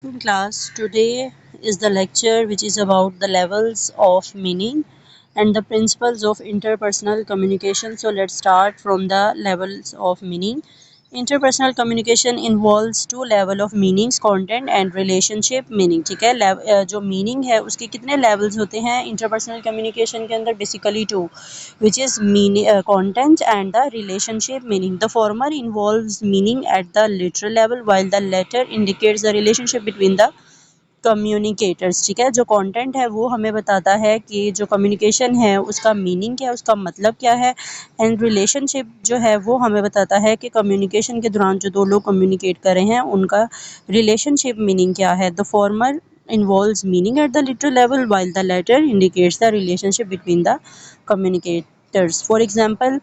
Class, today is the lecture which is about the levels of meaning and the principles of interpersonal communication. So let's start from the levels of meaning. Interpersonal communication involves two level of meanings, content and relationship meaning. ठीक है, जो meaning है उसके कितने levels होते हैं interpersonal communication के अंदर? Basically two, which is meaning, content and the relationship meaning. The former involves meaning at the literal level while the latter indicates the relationship between the communicators. ठीक है, जो कंटेंट है वो हमें बताता है कि जो कम्युनिकेशन है उसका मीनिंग क्या है, उसका मतलब क्या है. एंड रिलेशनशिप जो है वो हमें बताता है कि कम्युनिकेशन के दौरान जो दो लोग कम्युनिकेट कर रहे हैं उनका रिलेशनशिप मीनिंग क्या है. The former involves meaning at the literal level while the latter indicates the relationship between the communicators. For example,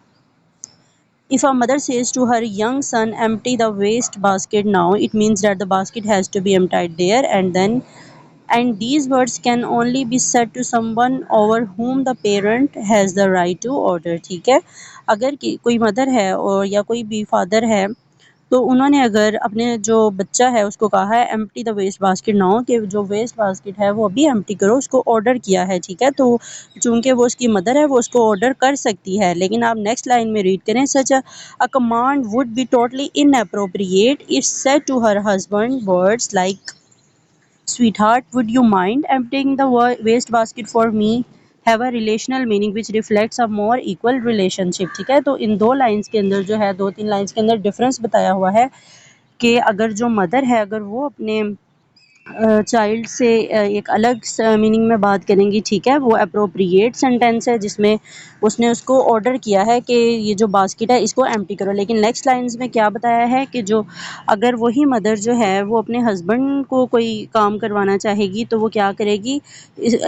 if a mother says to her young son, empty the waste basket now, it means that the basket has to be emptied there and then. And these words can only be said to someone over whom the parent has the right to order. ठीक है, अगर कोई mother है और या कोई भी father है तो उन्होंने अगर अपने जो बच्चा है उसको कहा है empty the waste basket now, कि जो वेस्ट बास्केट है वो अभी एम्प्टी करो, उसको ऑर्डर किया है. ठीक है, तो चूंकि वो उसकी मदर है वो उसको ऑर्डर कर सकती है. लेकिन आप नेक्स्ट लाइन में रीड करें, such a command would be totally inappropriate if said to her husband words like Sweetheart, would you mind emptying the waste basket for me? Have a relational meaning which reflects a more equal relationship. ठीक है, तो इन दो lines के अंदर जो है, दो तीन लाइंस के अंदर डिफरेंस बताया हुआ है कि अगर जो मदर है अगर वो अपने चाइल्ड से एक अलग मीनिंग में बात करेंगी. ठीक है, वो अप्रोप्रिएट सेंटेंस है जिसमें उसने उसको ऑर्डर किया है कि ये जो बास्केट है इसको एम्प्टी करो. लेकिन नेक्स्ट लाइंस में क्या बताया है कि जो अगर वही मदर जो है वो अपने हस्बैंड को कोई काम करवाना चाहेगी तो वो क्या करेगी,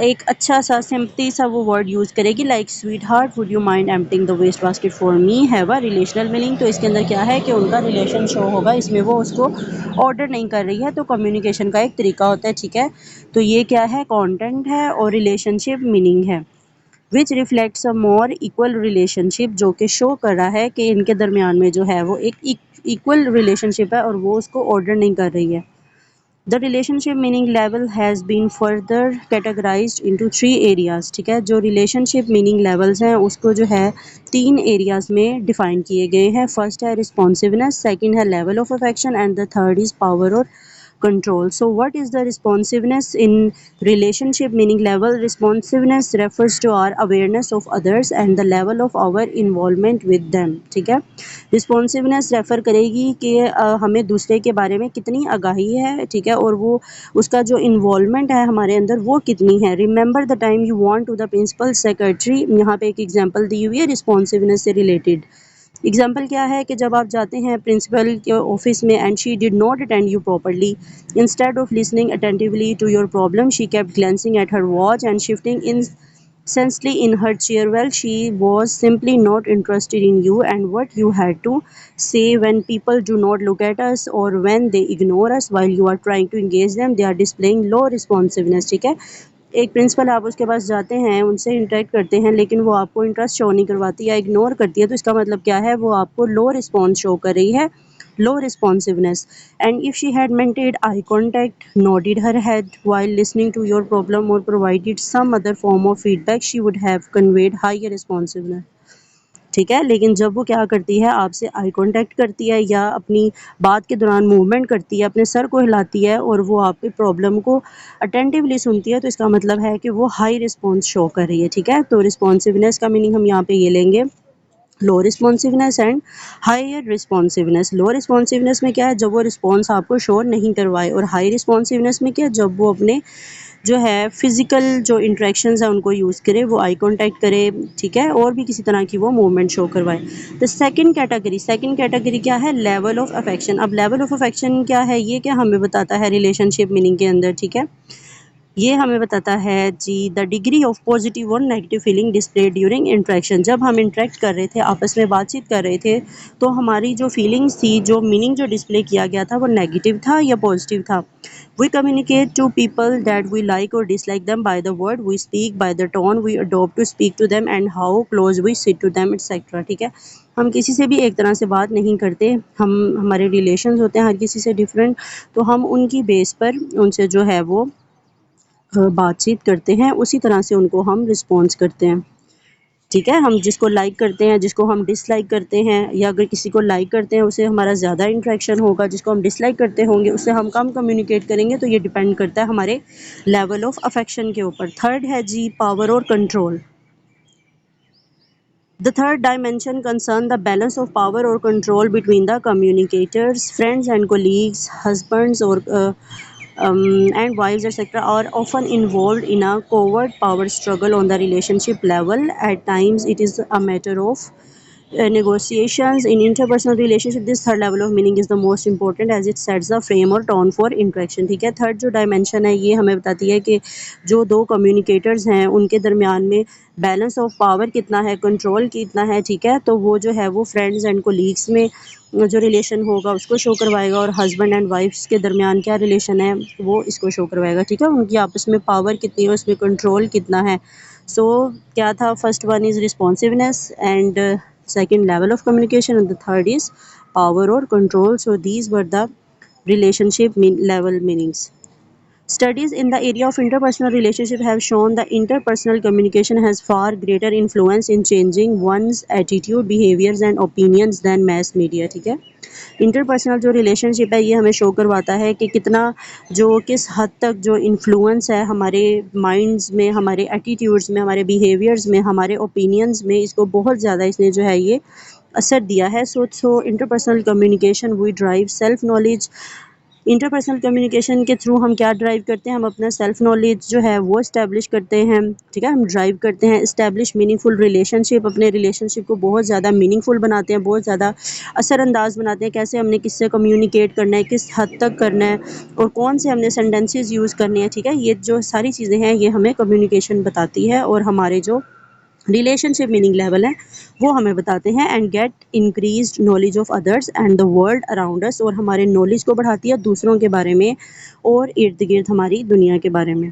एक अच्छा सा सिंपली सा वो वर्ड यूज़ करेगी like sweetheart would you mind emptying the waste basket for me. Have a relational meaning. तो इसके अंदर क्या है कि उनका रिलेशन शो होगा, इसमें वो उसको ऑर्डर नहीं कर रही है, तो कम्युनिकेशन का एक तरीका होता है. ठीक है, तो ये क्या है, कंटेंट है और रिलेशनशिप मीनिंग है विच रिफ्लेक्ट्स अ मोर इक्वल रिलेशनशिप, जो कि शो कर रहा है कि इनके दरमियान में जो है वो एक इक्वल रिलेशनशिप है और वो उसको ऑर्डर नहीं कर रही है. The relationship meaning level has been further categorised into three areas. ठीक है, जो रिलेशनशिप मीनिंग लेवल्स हैं उसको जो है तीन एरियाज में डिफाइन किए गए हैं. फर्स्ट है रिस्पॉन्सिवनेस, सेकंड है level of affection and the third is power और control. So what is the responsiveness in relationship meaning level? Responsiveness refers to our awareness of others and the level of our involvement with them. ठीक है, responsiveness refer करेगी कि हमें दूसरे के बारे में कितनी आगाही है. ठीक है, और वो उसका जो इन्वॉल्वमेंट है हमारे अंदर वो कितनी है. Remember the time you want to the principal secretary, यहाँ पे एक एग्जांपल दी हुई है रिस्पॉन्सिवनेस से रिलेटेड. एग्जाम्पल क्या है कि जब आप जाते हैं प्रिंसिपल के ऑफिस में and she did not attend you properly, instead of listening attentively to your problem she kept glancing at her watch and shifting incessantly in her chair. Well, she was simply not interested in you and what you had to say. When people do not look at us or when they ignore us while you are trying to engage them, they are displaying low responsiveness. ठीक है, एक principal आप उसके पास जाते हैं, उनसे interact करते हैं, लेकिन वो आपको इंटरेस्ट शो नहीं करवाती या इग्नोर करती है, तो इसका मतलब क्या है, वो आपको लो रिस्पॉन्स शो कर रही है, low responsiveness. And if she had maintained eye contact, nodded her head while listening to your problem or provided some other form of feedback, she would have conveyed higher responsiveness. ठीक है, लेकिन जब वो क्या करती है, आपसे आई कांटेक्ट करती है या अपनी बात के दौरान मूवमेंट करती है, अपने सर को हिलाती है और वो आपकी प्रॉब्लम को अटेंटिवली सुनती है, तो इसका मतलब है कि वो हाई रिस्पॉन्स शो कर रही है. ठीक है, तो रिस्पॉन्सिवनेस का मीनिंग हम यहाँ पे ये लेंगे, low responsiveness and higher responsiveness. Low responsiveness में क्या है, जब वो रिस्पॉन्स आपको शो नहीं करवाए, और हाई रिस्पॉन्सिवनेस में क्या है, जब वो अपने जो है फिजिकल जो इंट्रैक्शंस है उनको यूज़ करे, वो आई कांटेक्ट करे. ठीक है, और भी किसी तरह की वो मूवमेंट शो करवाए. द सेकंड कैटेगरी क्या है, लेवल ऑफ अफेक्शन. अब लेवल ऑफ अफेक्शन क्या है, ये क्या हमें बताता है रिलेशनशिप मीनिंग के अंदर. ठीक है, ये हमें बताता है जी द डिग्री ऑफ पॉजिटिव और negative feeling display during interaction. जब हम इंटरेक्ट कर रहे थे, आपस में बातचीत कर रहे थे, तो हमारी जो फीलिंग्स थी, जो मीनिंग जो डिस्प्ले किया गया था, वो नेगेटिव था या पॉजिटिव था। We communicate to people that we like और dislike them by the word we speak, by the tone we adopt to speak to them and how close we sit to them etc। ठीक है, हम किसी से भी एक तरह से बात नहीं करते, हम हमारे रिलेशंस होते हैं हर किसी से डिफरेंट, तो हम उनकी बेस पर उनसे जो है वो बातचीत करते हैं, उसी तरह से उनको हम रिस्पॉन्स करते हैं। ठीक है, हम जिसको लाइक करते हैं, जिसको हम डिसलाइक करते हैं, या अगर किसी को लाइक करते हैं उससे हमारा ज़्यादा इंटरेक्शन होगा, जिसको हम डिसलाइक करते होंगे उससे हम कम कम्युनिकेट करेंगे। तो ये डिपेंड करता है हमारे लेवल ऑफ अफेक्शन के ऊपर। थर्ड है जी पावर और control. The third dimension concerns the balance of power or control between the communicators, friends and colleagues, husbands or and wives, etc., are often involved in a covert power struggle on the relationship level. At times, it is a matter of negotiations in interpersonal relationship. This third level of meaning is the most important as it sets the frame or tone for interaction। ठीक है, third जो dimension है ये हमें बताती है कि जो दो कम्युनिकेटर्स हैं उनके दरमियान में बैलेंस ऑफ पावर कितना है, कंट्रोल कितना है। ठीक है, तो वो जो है वो फ्रेंड्स एंड कोलीग्स में जो रिलेशन होगा उसको शो करवाएगा, और हस्बैंड एंड वाइफ्स के दरमियान क्या रिलेशन है वो इसको शो करवाएगा। ठीक है, उनकी आपस में पावर कितनी है, उसमें कंट्रोल कितना है। सो क्या था, first one is responsiveness and second level of communication, and the third is power or control. So these were the relationship level meanings. Studies in the area of interpersonal relationship have shown that interpersonal communication has far greater influence in changing one's attitude, behaviors and opinions than mass media। ठीक है, interpersonal जो relationship है ये हमें show करवाता है कि कितना जो किस हद तक जो इन्फ्लुएंस है हमारे माइंड्स में, हमारे एटीट्यूड्स में, हमारे बिहेवियर्स में, हमारे ओपिनियंस में, इसको बहुत ज़्यादा इसने जो है ये असर दिया है। So interpersonal communication we drive self knowledge. Interpersonal communication के थ्रू हम क्या ड्राइव करते हैं, हम अपना सेल्फ नॉलेज जो है वो इस्टेब्लिश करते हैं। ठीक है, हम ड्राइव करते हैं इस्टेब्लिश मीनिंगफुल रिलेशनशिप, अपने रिलेशनशिप को बहुत ज़्यादा मीनिंगफुल बनाते हैं, बहुत ज़्यादा असरअंदाज बनाते हैं। कैसे हमने किससे कम्युनिकेट करना है, किस हद तक करना है, और कौन से हमने सेंटेंसेस यूज़ करने हैं। ठीक है, ये जो सारी चीज़ें हैं ये हमें कम्युनिकेशन बताती है, और हमारे जो रिलेशनशिप मीनिंग लेवल है वो हमें बताते हैं। And get increased knowledge of others and the world around us, और हमारे नॉलेज को बढ़ाती है दूसरों के बारे में और इर्द गिर्द हमारी दुनिया के बारे में।